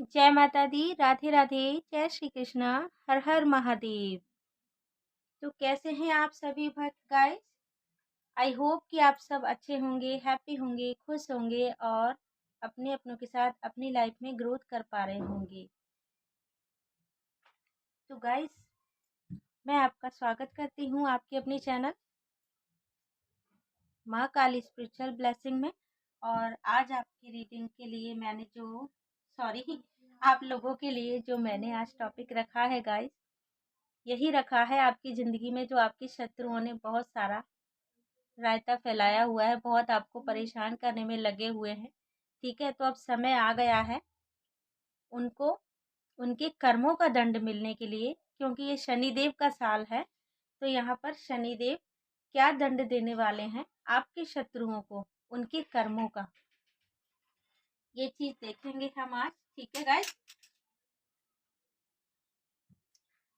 जय माता दी, राधे राधे, जय श्री कृष्णा, हर हर महादेव। तो कैसे हैं आप सभी भक्त गाइस? आई होप कि आप सब अच्छे होंगे, हैप्पी होंगे, खुश होंगे और अपने अपनों के साथ अपनी लाइफ में ग्रोथ कर पा रहे होंगे। तो गाइस, मैं आपका स्वागत करती हूँ आपके अपने चैनल माँ काली स्पिरिचुअल ब्लेसिंग में। और आज आपकी रीडिंग के लिए मैंने आप लोगों के लिए जो मैंने आज टॉपिक रखा है गाइस, यही रखा है आपकी ज़िंदगी में जो आपके शत्रुओं ने बहुत सारा रायता फैलाया हुआ है, बहुत आपको परेशान करने में लगे हुए हैं। ठीक है, तो अब समय आ गया है उनको उनके कर्मों का दंड मिलने के लिए, क्योंकि ये शनिदेव का साल है। तो यहाँ पर शनिदेव क्या दंड देने वाले हैं आपके शत्रुओं को, उनके कर्मों का, ये चीज़ देखेंगे हम आज। ठीक है गाइस,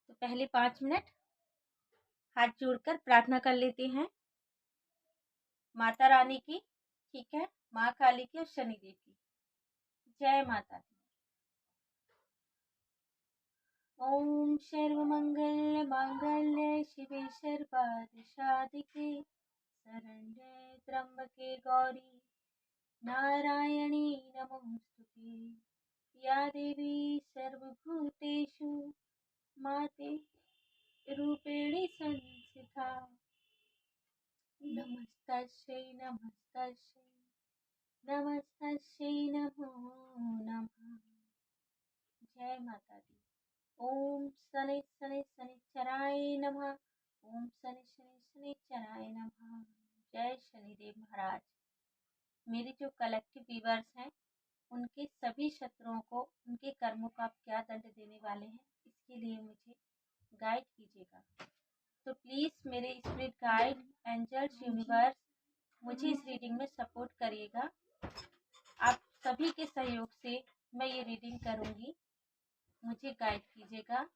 तो पहले 5 मिनट हाथ जोड़कर प्रार्थना कर लेते हैं माता रानी की। ठीक है, माँ काली की और शनिदेव की। जय माता दी। ओम सर्वमंगल मांगल्य शिवे सर्वार्थ-साधिके शरण्ये त्र्यंबके गौरी नारायणी नमोस्तुते। या देवी सर्वभूतेषु माते रूपेण संस्थिता। नमस्तस्यै नमस्तस्यै नमस्तस्यै नमो नमः। जय माता दी। ओम शनि शनि शनिचराय नमः। ओम शनि शनि शनिचराय नमः। जय शनिदेव महाराज। मेरे जो कलेक्टिव व्यूअर्स हैं, उनके सभी शत्रुओं को उनके कर्मों का आप क्या दंड देने वाले हैं, इसके लिए मुझे गाइड कीजिएगा। तो प्लीज़ मेरे स्पिरिट गाइड, एंजल्स, यूनिवर्स, मुझे इस रीडिंग में सपोर्ट करिएगा। आप सभी के सहयोग से मैं ये रीडिंग करूँगी, मुझे गाइड कीजिएगा।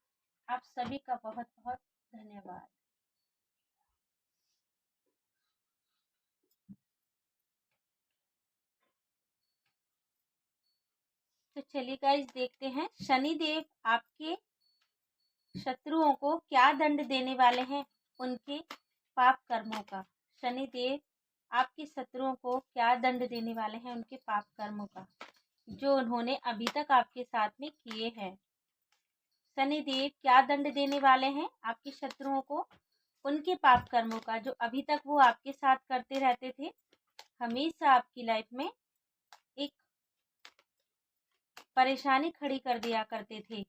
आप सभी का बहुत बहुत धन्यवाद। तो चलिए गाइस, देखते हैं शनिदेव आपके शत्रुओं को क्या दंड देने वाले हैं, उनके पाप कर्मों का। शनिदेव आपके शत्रुओं को क्या दंड देने वाले हैं, उनके पाप कर्मों का, जो उन्होंने अभी तक आपके साथ में किए हैं। शनिदेव क्या दंड देने वाले हैं आपके शत्रुओं को, उनके पाप कर्मों का, जो अभी तक वो आपके साथ करते रहते थे। हमेशा आपकी लाइफ में एक परेशानी खड़ी कर दिया करते थे,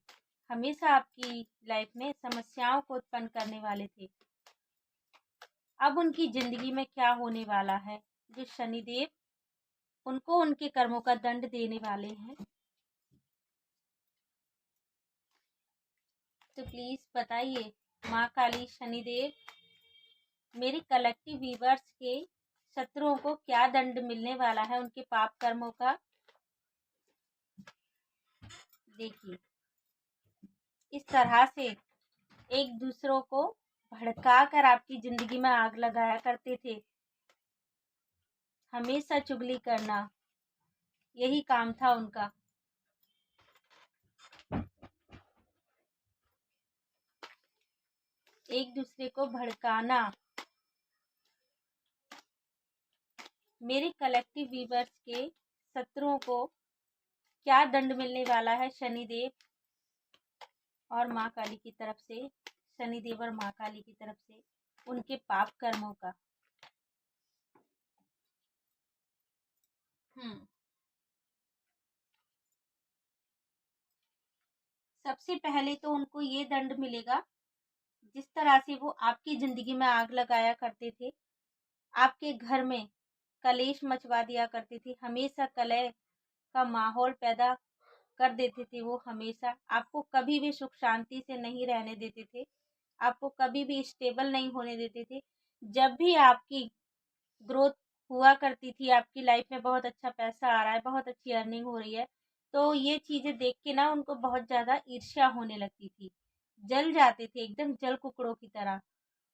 हमेशा आपकी लाइफ में समस्याओं को उत्पन्न करने वाले थे। अब उनकी जिंदगी में क्या होने वाला है, जो शनिदेव उनको उनके कर्मों का दंड देने वाले हैं। तो प्लीज बताइए माँ काली, शनिदेव, मेरे कलेक्टिव व्यूअर्स के शत्रुओं को क्या दंड मिलने वाला है, उनके पाप कर्मों का। देखिए, इस तरह से एक दूसरों को भड़का कर आपकी जिंदगी में आग लगाया करते थे, हमेशा चुगली करना, यही काम था उनका। एक दूसरे को भड़काना। मेरे कलेक्टिव व्यूअर्स के शत्रुओं को क्या दंड मिलने वाला है शनिदेव और माँ काली की तरफ से, शनिदेव और माँ काली की तरफ से, उनके पाप कर्मों का। सबसे पहले तो उनको ये दंड मिलेगा, जिस तरह से वो आपकी जिंदगी में आग लगाया करते थे, आपके घर में कलेश मचवा दिया करते थे, हमेशा कलह का माहौल पैदा कर देते थे। वो हमेशा आपको कभी भी सुख शांति से नहीं रहने देते थे, आपको कभी भी स्टेबल नहीं होने देते थे। जब भी आपकी ग्रोथ हुआ करती थी, आपकी लाइफ में बहुत अच्छा पैसा आ रहा है, बहुत अच्छी अर्निंग हो रही है, तो ये चीज़ें देख के ना उनको बहुत ज़्यादा ईर्ष्या होने लगती थी। जल जाते थे एकदम जल कुकड़ों की तरह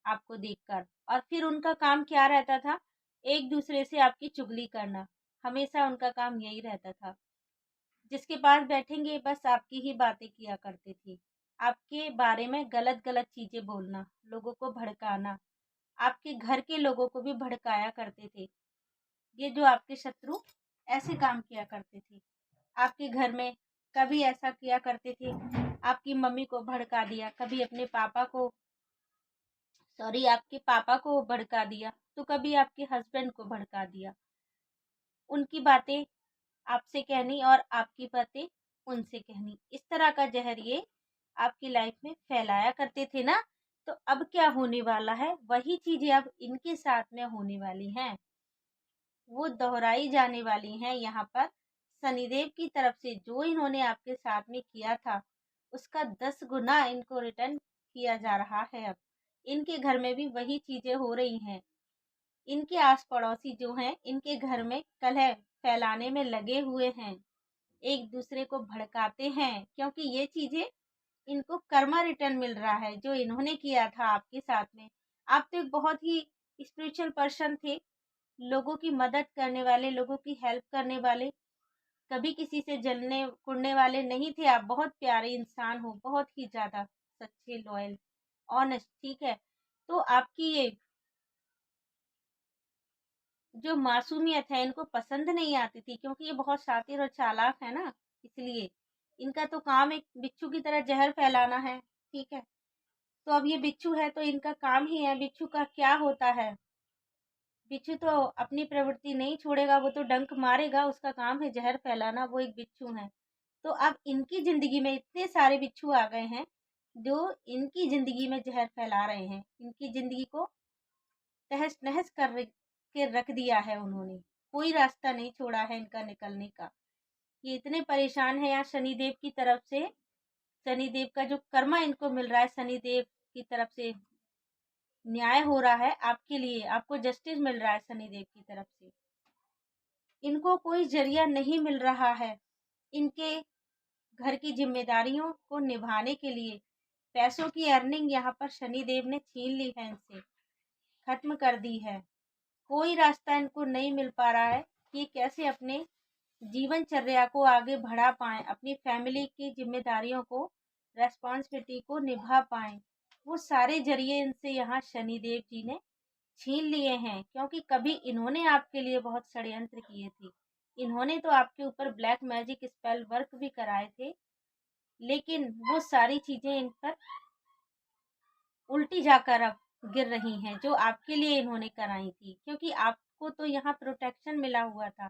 आपको देखकर। और फिर उनका काम क्या रहता था, एक दूसरे से आपकी चुगली करना, हमेशा उनका काम यही रहता था। जिसके पास बैठेंगे बस आपकी ही बातें किया करते थे। आपके बारे में गलत-गलत चीज़ें बोलना, लोगों को भड़काना, आपके घर के लोगों को भी भड़काया करते थे। ये जो आपके शत्रु ऐसे काम किया करते थे। आपके घर में कभी ऐसा किया करते थे, आपकी मम्मी को भड़का दिया, कभी अपने पापा को आपके पापा को भड़का दिया, तो कभी आपके हस्बैंड को भड़का दिया। उनकी बातें आपसे कहनी और आपकी बातें उनसे कहनी। इस तरह का ज़हर ये आपकी लाइफ में फैलाया करते थे ना, तो अब क्या होने वाला है, वही चीज़ें अब इनके साथ में होने वाली हैं। वो दोहराई जाने वाली हैं यहाँ पर। शनिदेव की तरफ से जो इन्होंने आपके साथ में किया था, उसका 10 गुना इनको रिटर्न किया जा रहा है अब। इनके घर में भी वही चीज़ें हो रही हैं। इनके आस-पड़ोसी जो हैं, इनके घर में कलह फैलाने में लगे हुए हैं। एक दूसरे को भड़काते हैं, क्योंकि ये चीज़ें इनको कर्मा रिटर्न मिल रहा है जो इन्होंने किया था आपके साथ में। आप तो एक बहुत ही स्पिरिचुअल पर्सन थे, लोगों की मदद करने वाले, लोगों की हेल्प करने वाले, कभी किसी से जलने कुड़ने वाले नहीं थे। आप बहुत प्यारे इंसान हो, बहुत ही ज़्यादा सच्चे, लॉयल, ऑनेस्ट, ठीक है। तो आपकी ये जो मासूमियत है इनको पसंद नहीं आती थी, क्योंकि ये बहुत शातिर और चालाक है ना, इसलिए इनका तो काम एक बिच्छू की तरह जहर फैलाना है, ठीक है। तो अब ये बिच्छू है तो इनका काम ही है। बिच्छू का क्या होता है, बिच्छू तो अपनी प्रवृत्ति नहीं छोड़ेगा, वो तो डंक मारेगा, उसका काम है जहर फैलाना, वो एक बिच्छू है। तो अब इनकी जिंदगी में इतने सारे बिच्छू आ गए हैं जो इनकी जिंदगी में जहर फैला रहे हैं, इनकी जिंदगी को तहस नहस के रख दिया है उन्होंने। कोई रास्ता नहीं छोड़ा है इनका निकलने का। ये इतने परेशान है, यहाँ शनिदेव की तरफ से, शनिदेव का जो कर्मा इनको मिल रहा है, शनिदेव की तरफ से न्याय हो रहा है आपके लिए, आपको जस्टिस मिल रहा है शनिदेव की तरफ से। इनको कोई जरिया नहीं मिल रहा है इनके घर की जिम्मेदारियों को निभाने के लिए। पैसों की अर्निंग यहाँ पर शनिदेव ने छीन ली है इनसे, खत्म कर दी है। कोई रास्ता इनको नहीं मिल पा रहा है कि कैसे अपने जीवनचर्या को आगे बढ़ा पाएँ, अपनी फैमिली की ज़िम्मेदारियों को, रिस्पॉन्सिबिलिटी को निभा पाएँ। वो सारे ज़रिए इनसे यहाँ शनिदेव जी ने छीन लिए हैं, क्योंकि कभी इन्होंने आपके लिए बहुत षड्यंत्र किए थे। इन्होंने तो आपके ऊपर ब्लैक मैजिक स्पेल वर्क भी कराए थे, लेकिन वो सारी चीज़ें इन पर उल्टी जाकर अब गिर रही हैं, जो आपके लिए इन्होंने कराई थी। क्योंकि आपको तो यहाँ प्रोटेक्शन मिला हुआ था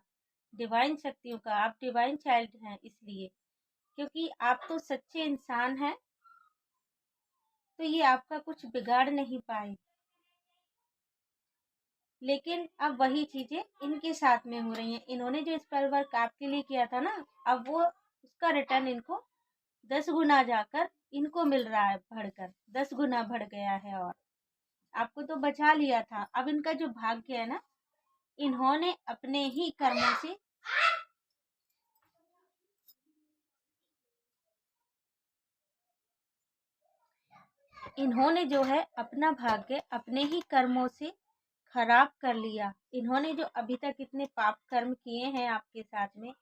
डिवाइन शक्तियों का, आप डिवाइन चाइल्ड हैं इसलिए, क्योंकि आप तो सच्चे इंसान हैं, तो ये आपका कुछ बिगाड़ नहीं पाए। लेकिन अब वही चीजें इनके साथ में हो रही हैं। इन्होंने जो स्पेल वर्क आपके लिए किया था ना, अब वो उसका रिटर्न इनको 10 गुना जाकर इनको मिल रहा है, बढ़कर 10 गुना बढ़ गया है। और आपको तो बचा लिया था। अब इनका जो भाग्य है ना, इन्होंने अपने ही कर्मों से, इन्होंने जो है अपना भाग्य अपने ही कर्मों से खराब कर लिया। इन्होंने जो अभी तक इतने पाप कर्म किए हैं आपके साथ में,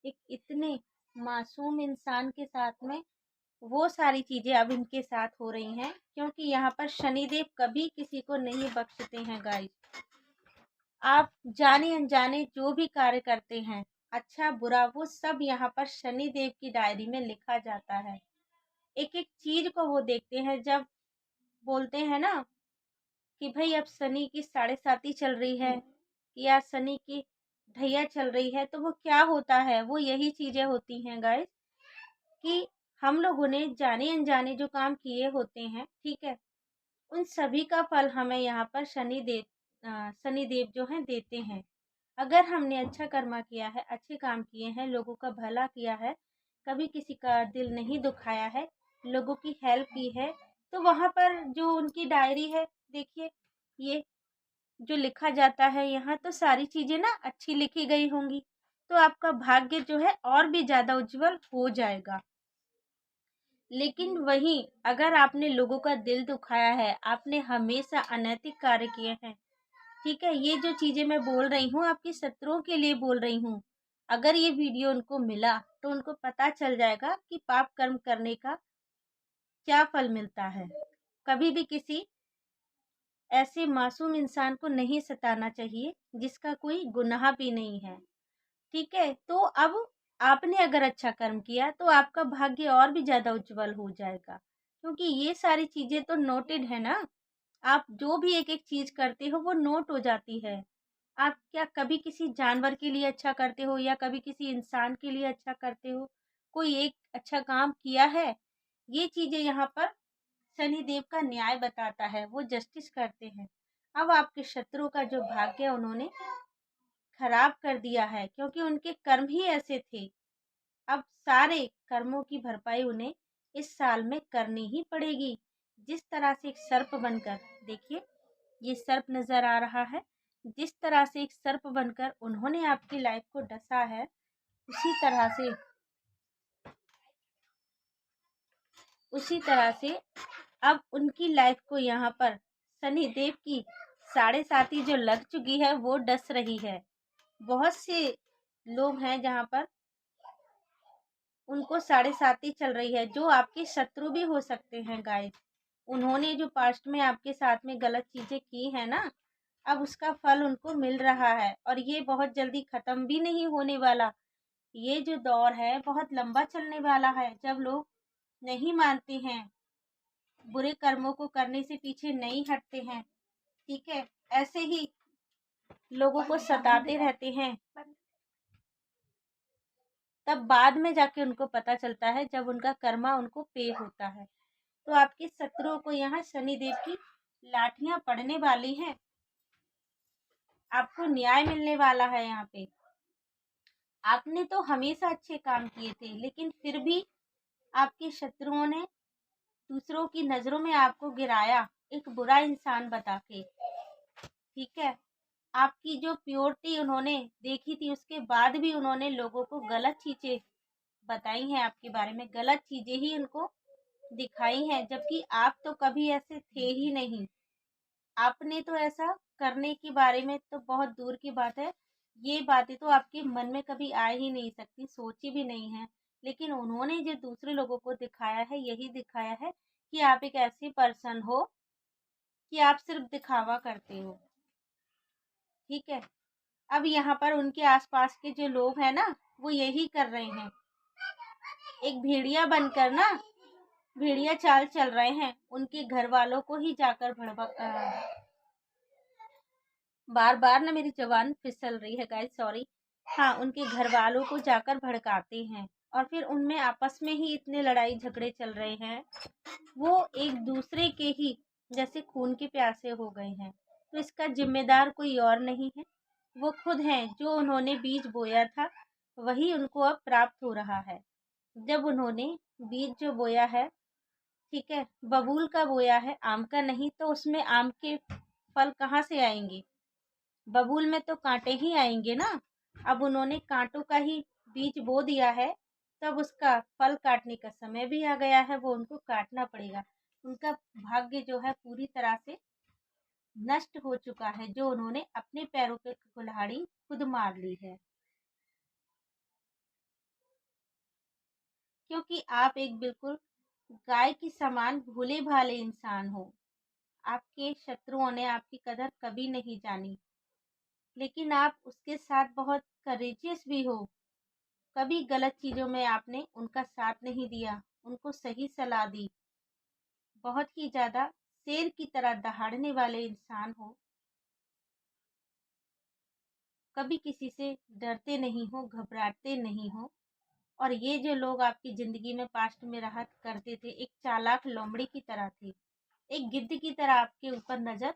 एक इतने मासूम इंसान के साथ में, वो सारी चीजें अब इनके साथ हो रही हैं। क्योंकि यहाँ पर शनिदेव कभी किसी को नहीं बख्शते हैं गाइस। आप जाने अनजाने जो भी कार्य करते हैं, अच्छा बुरा, वो सब यहाँ पर शनिदेव की डायरी में लिखा जाता है। एक एक चीज को वो देखते हैं। जब बोलते हैं ना कि भाई अब शनि की 7.5 चल रही है, या शनि की ढैया चल रही है, तो वो क्या होता है, वो यही चीजें होती हैं गाइस, कि हम लोगों ने जाने अनजाने जो काम किए होते हैं, ठीक है, उन सभी का फल हमें यहाँ पर शनिदेव जो हैं देते हैं। अगर हमने अच्छा कर्मा किया है, अच्छे काम किए हैं, लोगों का भला किया है, कभी किसी का दिल नहीं दुखाया है, लोगों की हेल्प की है, तो वहाँ पर जो उनकी डायरी है, देखिए, ये जो लिखा जाता है यहाँ, तो सारी चीजें ना अच्छी लिखी गई होंगी, तो आपका भाग्य जो है और भी ज्यादा उज्जवल हो जाएगा। लेकिन वहीं अगर आपने लोगों का दिल दुखाया है, आपने हमेशा अनैतिक कार्य किए हैं, ठीक है, ये जो चीजें मैं बोल रही हूँ आपके शत्रुओं के लिए बोल रही हूँ। अगर ये वीडियो उनको मिला तो उनको पता चल जाएगा कि पाप कर्म करने का क्या फल मिलता है। कभी भी किसी ऐसे मासूम इंसान को नहीं सताना चाहिए जिसका कोई गुनाह भी नहीं है। ठीक है, तो अब आपने अगर अच्छा कर्म किया तो आपका भाग्य और भी ज्यादा उज्जवल हो जाएगा, क्योंकि ये सारी चीजें तो नोटेड है ना। आप जो भी एक एक चीज करते हो वो नोट हो जाती है। आप क्या कभी किसी जानवर के लिए अच्छा करते हो या कभी किसी इंसान के लिए अच्छा करते हो, कोई एक अच्छा काम किया है? ये चीजें यहाँ पर शनिदेव का न्याय बताता है, वो जस्टिस करते हैं। अब आपके शत्रु का जो भाग्य उन्होंने खराब कर दिया है, क्योंकि उनके कर्म ही ऐसे थे। अब सारे कर्मों की भरपाई उन्हें इस साल में करनी ही पड़ेगी। जिस तरह से एक सर्प बनकर, देखिए ये सर्प नजर आ रहा है, जिस तरह से एक सर्प बनकर उन्होंने आपकी लाइफ को डसा है, उसी तरह से अब उनकी लाइफ को यहाँ पर शनिदेव की साढ़े साती जो लग चुकी है वो डस रही है। बहुत से लोग हैं जहाँ पर उनको साढ़े साती चल रही है, जो आपके शत्रु भी हो सकते हैं गाइस। उन्होंने जो पास्ट में आपके साथ में गलत चीजें की है ना, अब उसका फल उनको मिल रहा है और ये बहुत जल्दी खत्म भी नहीं होने वाला। ये जो दौर है बहुत लंबा चलने वाला है, जब लोग नहीं मानते हैं, बुरे कर्मों को करने से पीछे नहीं हटते हैं। ठीक है, ऐसे ही लोगों को सताते रहते हैं, तब बाद में जाके उनको पता चलता है जब उनका कर्मा उनको पे होता है। तो आपके शत्रुओं को यहाँ शनिदेव की लाठियां पड़ने वाली हैं, आपको न्याय मिलने वाला है। यहाँ पे आपने तो हमेशा अच्छे काम किए थे, लेकिन फिर भी आपके शत्रुओं ने दूसरों की नजरों में आपको गिराया, एक बुरा इंसान बता के। ठीक है, आपकी जो प्योरिटी उन्होंने देखी थी, उसके बाद भी उन्होंने लोगों को गलत चीजें बताई हैं, आपके बारे में गलत चीजें ही उनको दिखाई हैं, जबकि आप तो कभी ऐसे थे ही नहीं। आपने तो ऐसा करने के बारे में तो बहुत दूर की बात है, ये बातें तो आपके मन में कभी आ ही नहीं सकती, सोची भी नहीं है। लेकिन उन्होंने जो दूसरे लोगों को दिखाया है, यही दिखाया है कि आप एक ऐसी पर्सन हो कि आप सिर्फ दिखावा करते हो। ठीक है, अब यहाँ पर उनके आसपास के जो लोग हैं ना, वो यही कर रहे हैं, एक भेड़िया बनकर ना, भेड़िया चाल चल रहे हैं, उनके घर वालों को ही जाकर बार बार ना मेरी जबान फिसल रही है गाइस, सॉरी। हाँ, उनके घर वालों को जाकर भड़काते हैं और फिर उनमें आपस में ही इतने लड़ाई झगड़े चल रहे हैं, वो एक दूसरे के ही जैसे खून के प्यासे हो गए हैं। तो इसका जिम्मेदार कोई और नहीं है, वो खुद हैं। जो उन्होंने बीज बोया था वही उनको अब प्राप्त हो रहा है। जब उन्होंने बीज जो बोया है, ठीक है, बबूल का बोया है, आम का नहीं, तो उसमें आम के फल कहाँ से आएंगे? बबूल में तो कांटे ही आएंगे ना। अब उन्होंने कांटों का ही बीज बो दिया है, तब उसका फल काटने का समय भी आ गया है, वो उनको काटना पड़ेगा। उनका भाग्य जो है पूरी तरह से नष्ट हो चुका है, जो उन्होंने अपने पैरों पे कुल्हाड़ी खुद मार ली है। क्योंकि आप एक बिल्कुल गाय की समान भोले भाले इंसान हो। आपके शत्रुओं ने आपकी कदर कभी नहीं जानी, लेकिन आप उसके साथ बहुत करेजियस भी हो। कभी गलत चीजों में आपने उनका साथ नहीं दिया, उनको सही सलाह दी। बहुत ही ज्यादा शेर की तरह दहाड़ने वाले इंसान हो, कभी किसी से डरते नहीं हो, घबराते नहीं हो। और ये जो लोग आपकी जिंदगी में पास्ट में रहा करते थे, एक चालाक लोमड़ी की तरह थे, एक गिद्ध की तरह आपके ऊपर नजर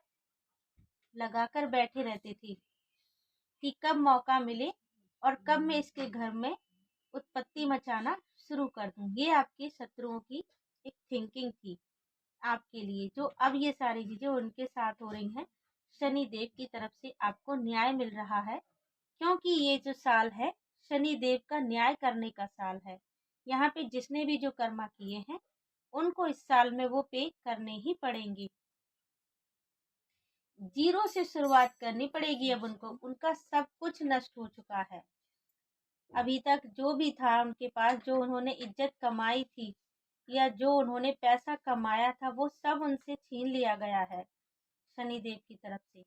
लगाकर बैठे रहते थे कि कब मौका मिले और कब मैं इसके घर में उत्पत्ति मचाना शुरू कर दूं। ये आपके शत्रुओं की एक थिंकिंग थी आपके लिए, जो अब ये सारी चीजें उनके साथ हो रही हैं। शनि देव की तरफ से आपको न्याय मिल रहा है, क्योंकि ये जो साल है शनि देव का न्याय करने का साल है। यहाँ पे जिसने भी जो कर्मा किए हैं, उनको इस साल में वो पे करने ही पड़ेंगे। जीरो से शुरुआत करनी पड़ेगी अब उनको, उनका सब कुछ नष्ट हो चुका है। अभी तक जो भी था उनके पास, जो उन्होंने इज्जत कमाई थी या जो उन्होंने पैसा कमाया था, वो सब उनसे छीन लिया गया है शनिदेव की तरफ से।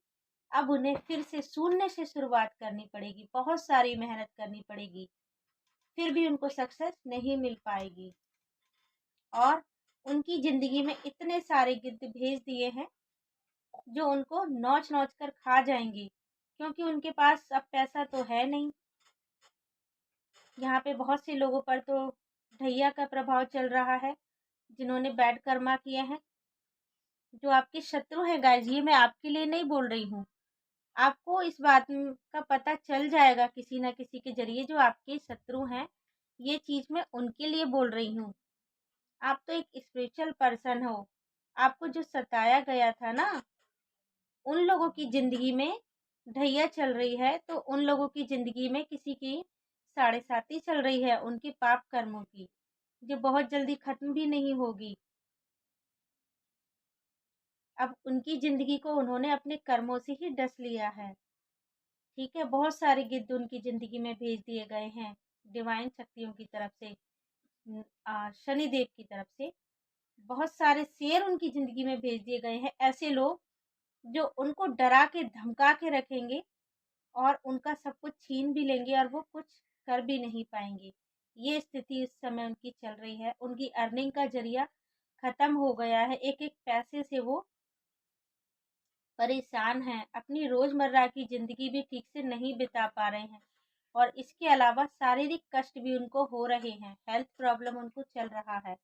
अब उन्हें फिर से शून्य से शुरुआत करनी पड़ेगी, बहुत सारी मेहनत करनी पड़ेगी, फिर भी उनको सक्सेस नहीं मिल पाएगी। और उनकी ज़िंदगी में इतने सारे गिद्ध भेज दिए हैं जो उनको नोच-नोच कर खा जाएँगी, क्योंकि उनके पास अब पैसा तो है नहीं। यहाँ पे बहुत से लोगों पर तो ढैया का प्रभाव चल रहा है, जिन्होंने बैड कर्मा किए हैं। जो आपके शत्रु हैं गाइज़, ये मैं आपके लिए नहीं बोल रही हूँ। आपको इस बात का पता चल जाएगा किसी न किसी के ज़रिए, जो आपके शत्रु हैं, ये चीज़ मैं उनके लिए बोल रही हूँ। आप तो एक स्पिरिचुअल पर्सन हो। आपको जो सताया गया था ना, उन लोगों की ज़िंदगी में ढैया चल रही है, तो उन लोगों की ज़िंदगी में किसी की साढ़े साती चल रही है, उनके पाप कर्मों की, जो बहुत जल्दी खत्म भी नहीं होगी। अब उनकी ज़िंदगी को उन्होंने अपने कर्मों से ही डस लिया है। ठीक है, बहुत सारे गिद्ध उनकी ज़िंदगी में भेज दिए गए हैं, डिवाइन शक्तियों की तरफ से, शनिदेव की तरफ से। बहुत सारे शेर उनकी ज़िंदगी में भेज दिए गए हैं, ऐसे लोग जो उनको डरा के धमका के रखेंगे और उनका सब कुछ छीन भी लेंगे और वो कुछ कर भी नहीं पाएँगे। ये स्थिति इस समय उनकी चल रही है। उनकी अर्निंग का ज़रिया ख़त्म हो गया है। एक-एक पैसे से वो परेशान हैं। अपनी रोज़मर्रा की ज़िंदगी भी ठीक से नहीं बिता पा रहे हैं और इसके अलावा शारीरिक कष्ट भी उनको हो रहे हैं। हेल्थ प्रॉब्लम उनको चल रहा है।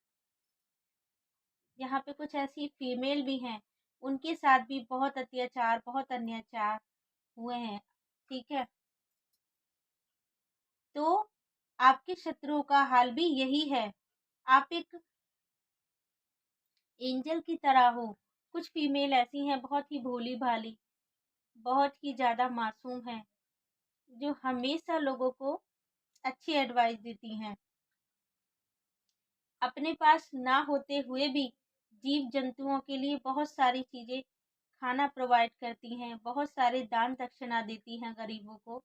यहाँ पे कुछ ऐसी फीमेल भी हैं, उनके साथ भी बहुत अत्याचार, बहुत अन्याचार हुए हैं। ठीक है? तो आपके शत्रुओं का हाल भी यही है। आप एक एंजल की तरह हो। कुछ फीमेल ऐसी हैं बहुत ही भोली-भाली, बहुत ही ज़्यादा मासूम हैं, जो हमेशा लोगों को अच्छी एडवाइस देती हैं। अपने पास ना होते हुए भी जीव-जंतुओं के लिए बहुत सारी चीज़ें खाना प्रोवाइड करती हैं, बहुत सारे दान दक्षिणा देती हैं गरीबों को,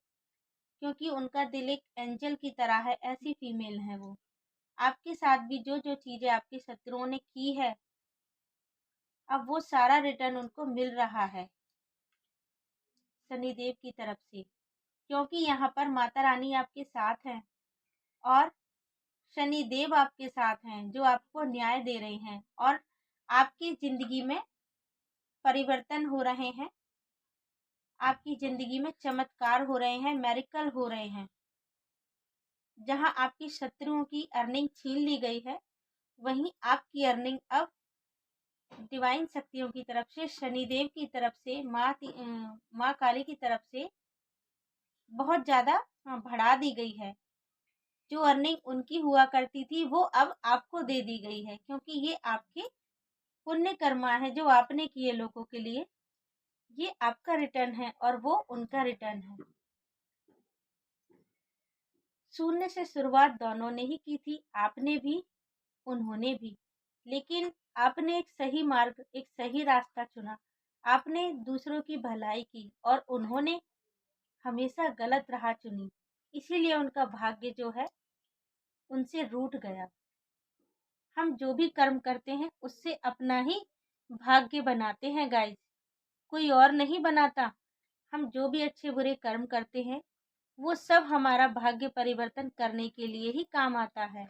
क्योंकि उनका दिल एक एंजल की तरह है, ऐसी फीमेल हैं वो। आपके साथ भी जो-जो चीज़ें आपके शत्रुओं ने की है, अब वो सारा रिटर्न उनको मिल रहा है शनिदेव की तरफ से, क्योंकि यहाँ पर माता रानी आपके साथ हैं और शनिदेव आपके साथ हैं, जो आपको न्याय दे रहे हैं और आपकी ज़िंदगी में परिवर्तन हो रहे हैं, आपकी ज़िंदगी में चमत्कार हो रहे हैं, मिरेकल हो रहे हैं। जहाँ आपके शत्रुओं की अर्निंग छीन ली गई है, वहीं आपकी अर्निंग अब डिवाइन शक्तियों की तरफ से, शनिदेव की तरफ से, माँ काली की तरफ से बहुत ज़्यादा बढ़ा दी गई है। जो अर्निंग उनकी हुआ करती थी, वो अब आपको दे दी गई है, क्योंकि ये आपके पुण्य कर्मा है जो आपने किए लोगों के लिए। ये आपका रिटर्न है और वो उनका रिटर्न है। शून्य से शुरुआत दोनों ने ही की थी, आपने भी, उन्होंने भी। लेकिन आपने एक सही मार्ग, एक सही रास्ता चुना। आपने दूसरों की भलाई की और उन्होंने हमेशा गलत राह चुनी। इसीलिए उनका भाग्य जो है, उनसे रूठ गया। हम जो भी कर्म करते हैं, उससे अपना ही भाग्य बनाते हैं गाइस, कोई और नहीं बनाता। हम जो भी अच्छे बुरे कर्म करते हैं, वो सब हमारा भाग्य परिवर्तन करने के लिए ही काम आता है।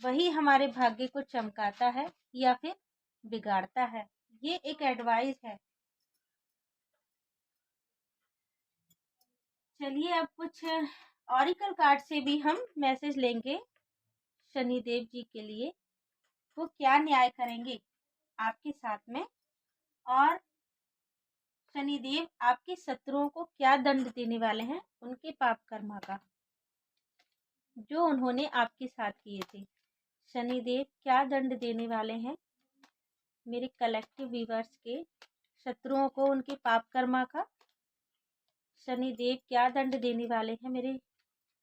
वही हमारे भाग्य को चमकाता है या फिर बिगाड़ता है। ये एक एडवाइस है। चलिए अब कुछ ऑरिकल कार्ड से भी हम मैसेज लेंगे शनिदेव जी के लिए। वो क्या न्याय करेंगे आपके साथ में, और शनिदेव आपके शत्रुओं को क्या दंड देने वाले हैं उनके पाप कर्मा का, जो उन्होंने आपके साथ किए थे। शनिदेव क्या दंड देने वाले हैं मेरे कलेक्टिव व्यूअर्स के शत्रुओं को उनके पाप कर्मा का। शनिदेव क्या दंड देने वाले हैं मेरे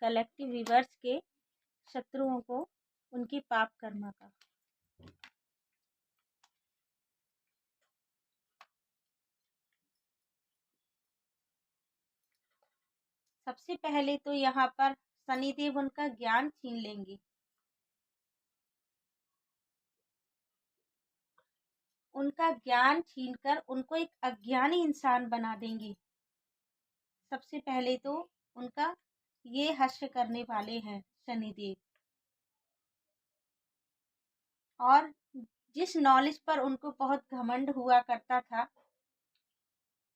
कलेक्टिव व्यूअर्स के शत्रुओं को उनके पाप कर्मा का। सबसे पहले तो यहाँ पर शनिदेव उनका ज्ञान छीन लेंगे। उनका ज्ञान छीनकर उनको एक अज्ञानी इंसान बना देंगे। सबसे पहले तो उनका ये हश्र करने वाले हैं शनिदेव। और जिस नॉलेज पर उनको बहुत घमंड हुआ करता था,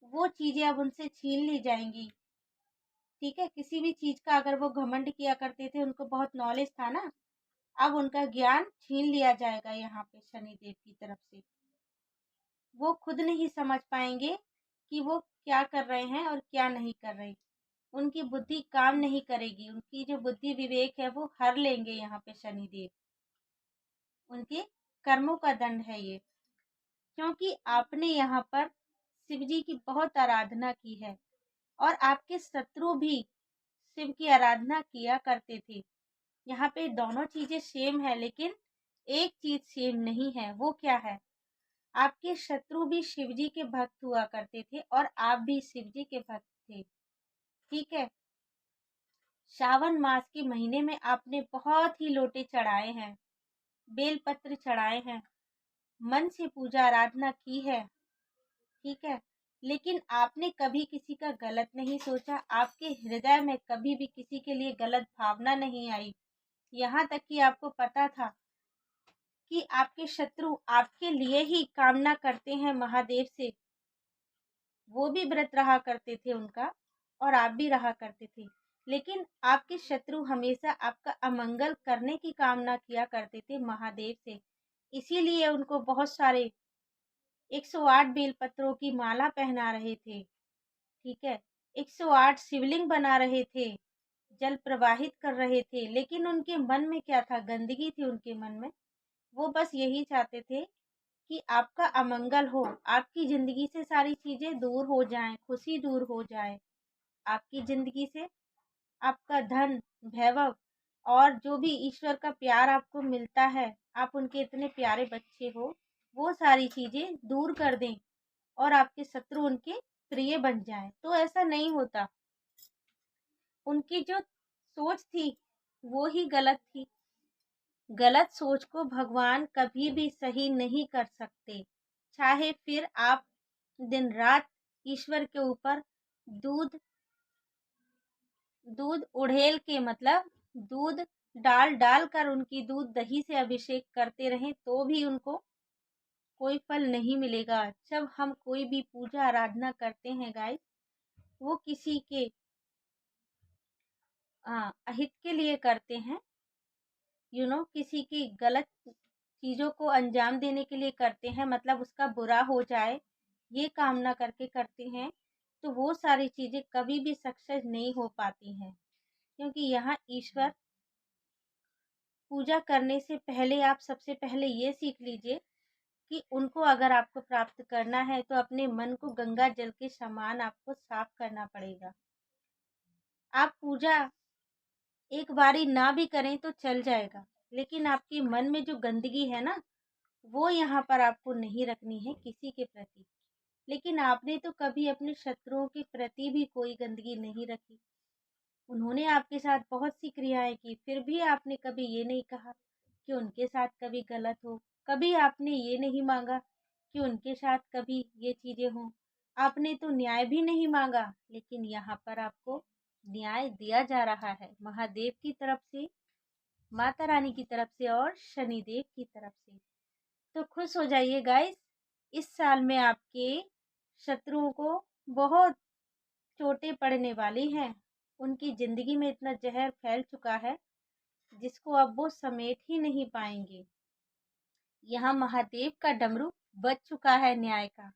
वो चीजें अब उनसे छीन ली जाएंगी। ठीक है, किसी भी चीज का अगर वो घमंड किया करते थे, उनको बहुत नॉलेज था ना, अब उनका ज्ञान छीन लिया जाएगा यहाँ पे शनिदेव की तरफ से। वो खुद नहीं समझ पाएंगे कि वो क्या कर रहे हैं और क्या नहीं कर रहे। उनकी बुद्धि काम नहीं करेगी, उनकी जो बुद्धि विवेक है वो हर लेंगे यहाँ पे शनिदेव। उनके कर्मों का दंड है ये, क्योंकि आपने यहाँ पर शिव जी की बहुत आराधना की है और आपके शत्रु भी शिव की आराधना किया करते थे। यहाँ पे दोनों चीजें सेम है, लेकिन एक चीज सेम नहीं है। वो क्या है? आपके शत्रु भी शिव जी के भक्त हुआ करते थे और आप भी शिव जी के भक्त थे। ठीक है, श्रावण मास के महीने में आपने बहुत ही लोटे चढ़ाए हैं, बेलपत्र चढ़ाए हैं, मन से पूजा आराधना की है। ठीक है, लेकिन आपने कभी किसी का गलत नहीं सोचा, आपके हृदय में कभी भी किसी के लिए गलत भावना नहीं आई। यहाँ तक कि आपको पता था कि आपके शत्रु आपके लिए ही कामना करते हैं महादेव से। वो भी व्रत रहा करते थे उनका, और आप भी रहा करते थे, लेकिन आपके शत्रु हमेशा आपका अमंगल करने की कामना किया करते थे महादेव से। इसीलिए उनको बहुत सारे 108 बेलपत्रों की माला पहना रहे थे। ठीक है, 108 शिवलिंग बना रहे थे, जल प्रवाहित कर रहे थे, लेकिन उनके मन में क्या था? गंदगी थी उनके मन में। वो बस यही चाहते थे कि आपका अमंगल हो, आपकी जिंदगी से सारी चीजें दूर हो जाएं, खुशी दूर हो जाए आपकी जिंदगी से। आपका धन, वैभव और जो भी ईश्वर का प्यार आपको मिलता है, आप उनके इतने प्यारे बच्चे हो, वो सारी चीजें दूर कर दें और आपके शत्रु उनके प्रिय बन जाएं। तो ऐसा नहीं होता। उनकी जो सोच थी वो ही गलत थी। गलत सोच को भगवान कभी भी सही नहीं कर सकते। चाहे फिर आप दिन रात ईश्वर के ऊपर दूध दूध उड़ेल के, मतलब दूध डाल डाल कर उनकी दूध दही से अभिषेक करते रहें, तो भी उनको कोई फल नहीं मिलेगा। जब हम कोई भी पूजा आराधना करते हैं गाइस, वो किसी के अहित के लिए करते हैं। किसी की गलत चीजों को अंजाम देने के लिए करते हैं, मतलब उसका बुरा हो जाए, ये कामना करके करते हैं। तो वो सारी चीजें कभी भी सक्सेस नहीं हो पाती हैं, क्योंकि यहाँ ईश्वर पूजा करने से पहले आप सबसे पहले ये सीख लीजिए कि उनको अगर आपको प्राप्त करना है तो अपने मन को गंगा जल के समान आपको साफ करना पड़ेगा। आप पूजा एक बारी ना भी करें तो चल जाएगा, लेकिन आपके मन में जो गंदगी है ना, वो यहाँ पर आपको नहीं रखनी है किसी के प्रति। लेकिन आपने तो कभी अपने शत्रुओं के प्रति भी कोई गंदगी नहीं रखी। उन्होंने आपके साथ बहुत सी क्रियाएं की, फिर भी आपने कभी ये नहीं कहा कि उनके साथ कभी गलत हो। कभी आपने ये नहीं मांगा कि उनके साथ कभी ये चीजें हों। आपने तो न्याय भी नहीं मांगा, लेकिन यहाँ पर आपको न्याय दिया जा रहा है महादेव की तरफ से, माता रानी की तरफ से और शनिदेव की तरफ से। तो खुश हो जाइए गाइस, इस साल में आपके शत्रुओं को बहुत चोटें पड़ने वाली हैं। उनकी जिंदगी में इतना जहर फैल चुका है जिसको अब वो समेट ही नहीं पाएंगे। यहाँ महादेव का डमरू बज चुका है न्याय का,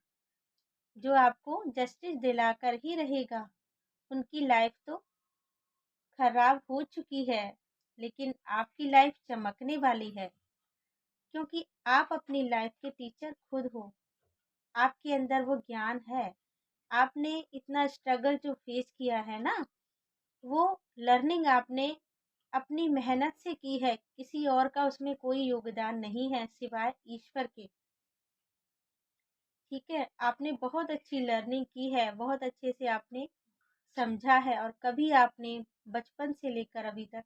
जो आपको जस्टिस दिलाकर ही रहेगा। उनकी लाइफ तो खराब हो चुकी है, लेकिन आपकी लाइफ चमकने वाली है, क्योंकि आप अपनी लाइफ के टीचर खुद हो। आपके अंदर वो ज्ञान है। आपने इतना स्ट्रगल जो फेस किया है ना, वो लर्निंग आपने अपनी मेहनत से की है। किसी और का उसमें कोई योगदान नहीं है सिवाय ईश्वर के। ठीक है, आपने बहुत अच्छी लर्निंग की है, बहुत अच्छे से आपने समझा है और कभी आपने बचपन से लेकर अभी तक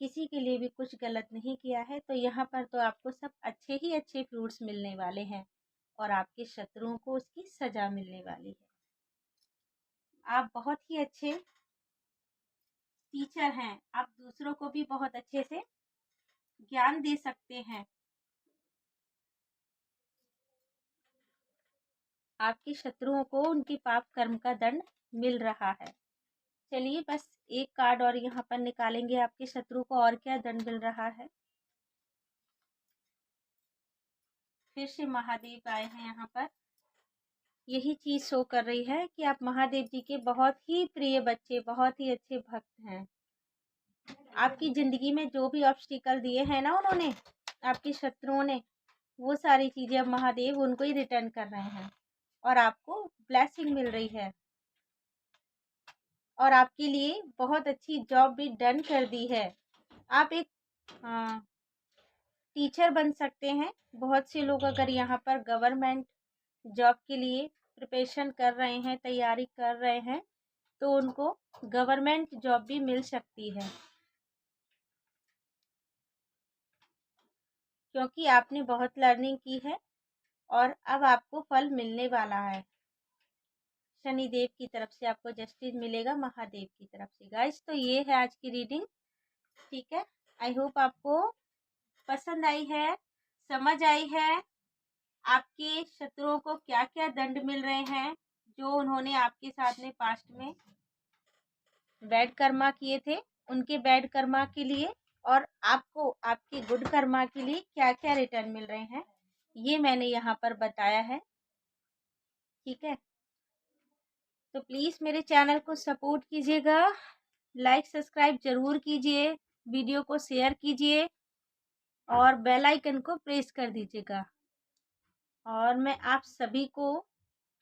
किसी के लिए भी कुछ गलत नहीं किया है, तो यहाँ पर तो आपको सब अच्छे ही अच्छे फ्रूट्स मिलने वाले हैं और आपके शत्रुओं को उसकी सजा मिलने वाली है। आप बहुत ही अच्छे टीचर हैं, आप दूसरों को भी बहुत अच्छे से ज्ञान दे सकते हैं। आपके शत्रुओं को उनके पाप कर्म का दंड मिल रहा है। चलिए बस एक कार्ड और यहाँ पर निकालेंगे, आपके शत्रु को और क्या दंड मिल रहा है। फिर से महादेव आए हैं यहाँ पर। यही चीज शो कर रही है कि आप महादेव जी के बहुत ही प्रिय बच्चे, बहुत ही अच्छे भक्त हैं। आपकी जिंदगी में जो भी ऑब्स्टिकल दिए हैं ना उन्होंने, आपके शत्रुओं ने, वो सारी चीजें अब महादेव उनको ही रिटर्न कर रहे हैं और आपको ब्लेसिंग मिल रही है और आपके लिए बहुत अच्छी जॉब भी डन कर दी है। आप एक टीचर बन सकते हैं। बहुत से लोग अगर यहाँ पर गवर्नमेंट जॉब के लिए प्रिपरेशन कर रहे हैं, तैयारी कर रहे हैं, तो उनको गवर्नमेंट जॉब भी मिल सकती है, क्योंकि आपने बहुत लर्निंग की है और अब आपको फल मिलने वाला है। शनिदेव की तरफ से आपको जस्टिस मिलेगा, महादेव की तरफ से। गाइस तो ये है आज की रीडिंग, ठीक है। आई होप आपको पसंद आई है, समझ आई है आपके शत्रुओं को क्या क्या दंड मिल रहे हैं, जो उन्होंने आपके साथ में पास्ट में बैड कर्मा किए थे, उनके बैड कर्मा के लिए, और आपको आपके गुड कर्मा के लिए क्या क्या रिटर्न मिल रहे हैं, ये मैंने यहाँ पर बताया है, ठीक है। तो प्लीज़ मेरे चैनल को सपोर्ट कीजिएगा, लाइक सब्सक्राइब जरूर कीजिए, वीडियो को शेयर कीजिए और बेल आइकन को प्रेस कर दीजिएगा। और मैं आप सभी को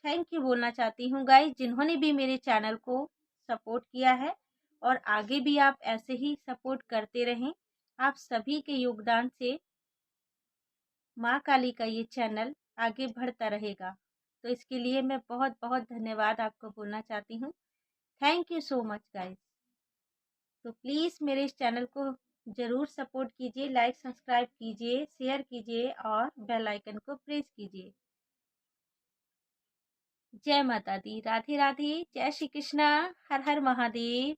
थैंक यू बोलना चाहती हूँ गाइस, जिन्होंने भी मेरे चैनल को सपोर्ट किया है, और आगे भी आप ऐसे ही सपोर्ट करते रहें। आप सभी के योगदान से माँ काली का ये चैनल आगे बढ़ता रहेगा, तो इसके लिए मैं बहुत बहुत धन्यवाद आपको बोलना चाहती हूँ। Thank you so much guys. तो प्लीज़ मेरे इस चैनल को ज़रूर सपोर्ट कीजिए, लाइक सब्सक्राइब कीजिए, शेयर कीजिए और बेल आइकन को प्रेस कीजिए। जय माता दी, राधे राधे, जय श्री कृष्णा, हर हर महादेव।